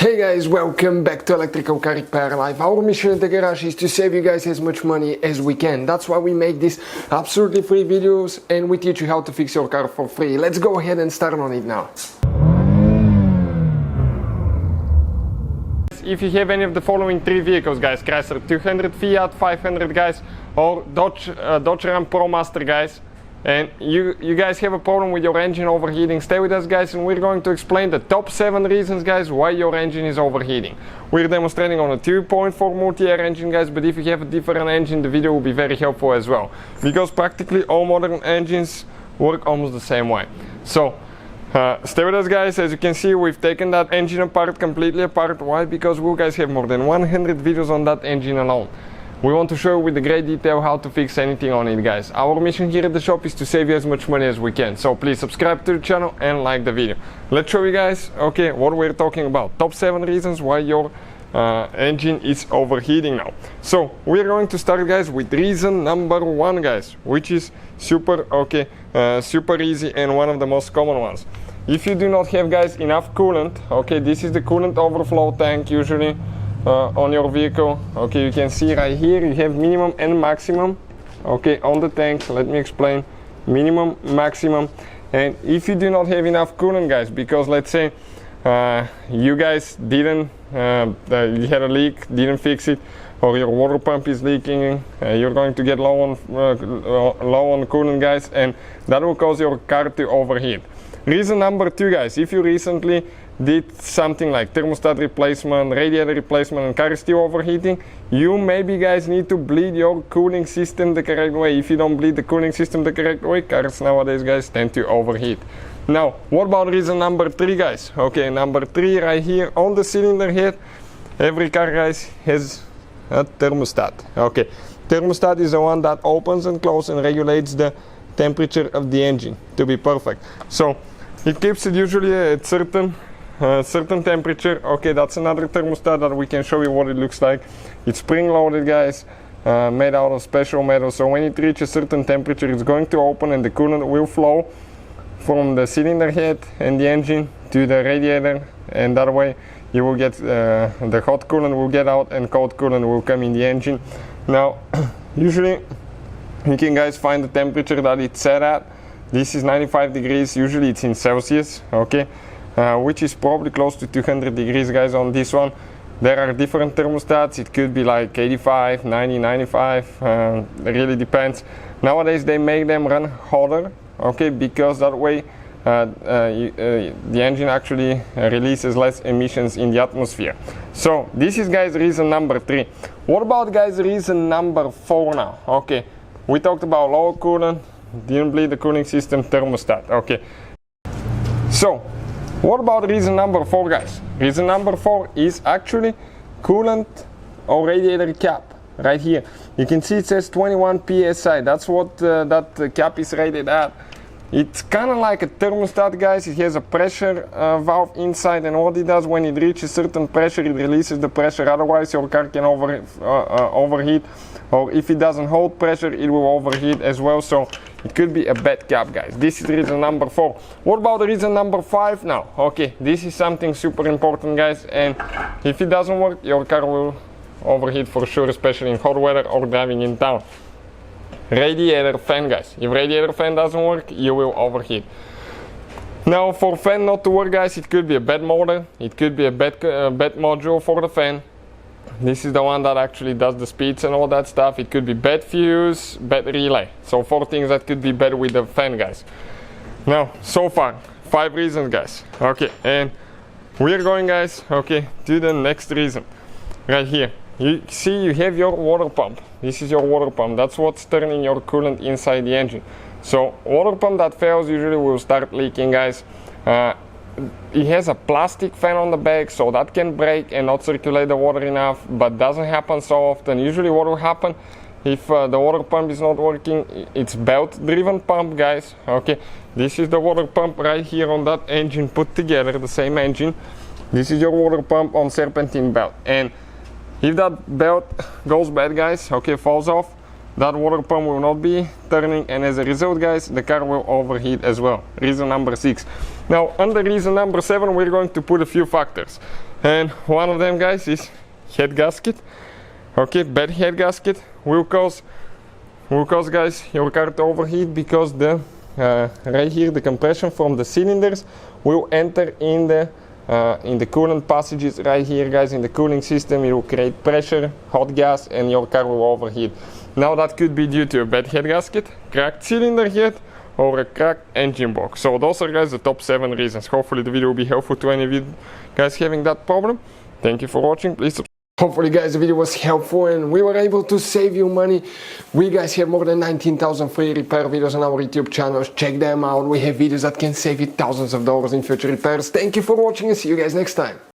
Hey guys, welcome back to Electrical Car Repair Live. Our mission in the garage is to save you guys as much money as we can. That's why we make these absolutely free videos and we teach you how to fix your car for free. Let's go ahead and start on it now. If you have any of the following three vehicles, guys, Chrysler 200, Fiat 500, guys, or Dodge Ram ProMaster, guys, and you guys have a problem with your engine overheating, stay with us, guys, and we're going to explain the top 7 reasons, guys, why your engine is overheating. We're demonstrating on a 2.4 MultiAir engine, guys, but if you have a different engine, the video will be very helpful as well, because practically all modern engines work almost the same way. So stay with us, guys. As you can see, we've taken that engine apart, completely apart. Why? Because we guys have more than 100 videos on that engine alone. We want to show you with the great detail how to fix anything on it, guys. Our mission here at the shop is to save you as much money as we can. So please subscribe to the channel and like the video. Let's show you guys, okay, what we're talking about. Top 7 reasons why your engine is overheating now. So we're going to start, guys, with reason number 1, guys, which is super easy and one of the most common ones. If you do not have, guys, enough coolant, okay, this is the coolant overflow tank usually on your vehicle. Okay, you can see right here you have minimum and maximum, okay, on the tank. Let me explain. Minimum, maximum. And if you do not have enough coolant, guys, because let's say you guys didn't you had a leak, didn't fix it, or your water pump is leaking, you're going to get low on coolant, guys, and that will cause your car to overheat. Reason number 2, guys, if you recently did something like thermostat replacement, radiator replacement, and car is still overheating, you maybe, guys, need to bleed your cooling system the correct way. If you don't bleed the cooling system the correct way, cars nowadays, guys, tend to overheat. Now, what about reason number 3, guys? Okay, number 3 right here on the cylinder head, every car, guys, has a thermostat. Okay, thermostat is the one that opens and closes and regulates the temperature of the engine to be perfect. So it keeps it usually at certain temperature. Okay, that's another thermostat that we can show you what it looks like. It's spring loaded, guys, made out of special metal, so when it reaches a certain temperature it's going to open and the coolant will flow from the cylinder head and the engine to the radiator, and that way you will get the hot coolant will get out and cold coolant will come in the engine. Now usually you can, guys, find the temperature that it's set at. This is 95 degrees, usually it's in Celsius, okay, which is probably close to 200 degrees, guys, on this one. There are different thermostats. It could be like 85, 90, 95, it really depends. Nowadays they make them run hotter, okay, because that way the engine actually releases less emissions in the atmosphere. So this is, guys, reason number 3. What about, guys, reason number 4 now? Okay, we talked about low coolant, didn't bleed the cooling system, thermostat. Okay, so what about reason number 4, guys? Reason number 4 is actually coolant or radiator cap. Right here you can see it says 21 psi. That's what that cap is rated at. It's kind of like a thermostat, guys. It has a pressure valve inside, and what it does, when it reaches certain pressure, it releases the pressure, otherwise your car can overheat, or if it doesn't hold pressure it will overheat as well. So it could be a bad cap, guys. This is reason number 4. What about reason number 5 now? Okay, this is something super important, guys, and if it doesn't work your car will overheat for sure, especially in hot weather or driving in town. Radiator fan, guys. If radiator fan doesn't work, you will overheat. Now, for fan not to work, guys, it could be a bad motor, it could be a bad module for the fan. This is the one that actually does the speeds and all that stuff. It could be bad fuse, bad relay. So 4 things that could be bad with the fan, guys. Now, so far 5 reasons, guys. Okay, and we're going, guys, okay, to the next reason. Right here you see you have your water pump. This is your water pump. That's what's turning your coolant inside the engine. So water pump that fails usually will start leaking, guys. It has a plastic fan on the back, so that can break and not circulate the water enough, but doesn't happen so often. Usually what will happen if the water pump is not working, it's belt driven pump, guys. Okay, this is the water pump right here on that engine put together, the same engine. This is your water pump on serpentine belt, and if that belt goes bad, guys, okay, falls off, that water pump will not be turning, and as a result, guys, the car will overheat as well. Reason number 6. Now, under reason number 7, we're going to put a few factors. And one of them, guys, is head gasket. Okay, bad head gasket will cause guys your car to overheat because the right here the compression from the cylinders will enter in the coolant passages right here, guys, in the cooling system. It will create pressure, hot gas, and your car will overheat. Now that could be due to a bad head gasket, cracked cylinder head, or a cracked engine box. So those are, guys, the top 7 reasons. Hopefully the video will be helpful to any of you guys having that problem. Thank you for watching. Please subscribe. Hopefully, guys, the video was helpful and we were able to save you money. We, guys, have more than 19,000 free repair videos on our YouTube channels. Check them out. We have videos that can save you thousands of dollars in future repairs. Thank you for watching and see you guys next time.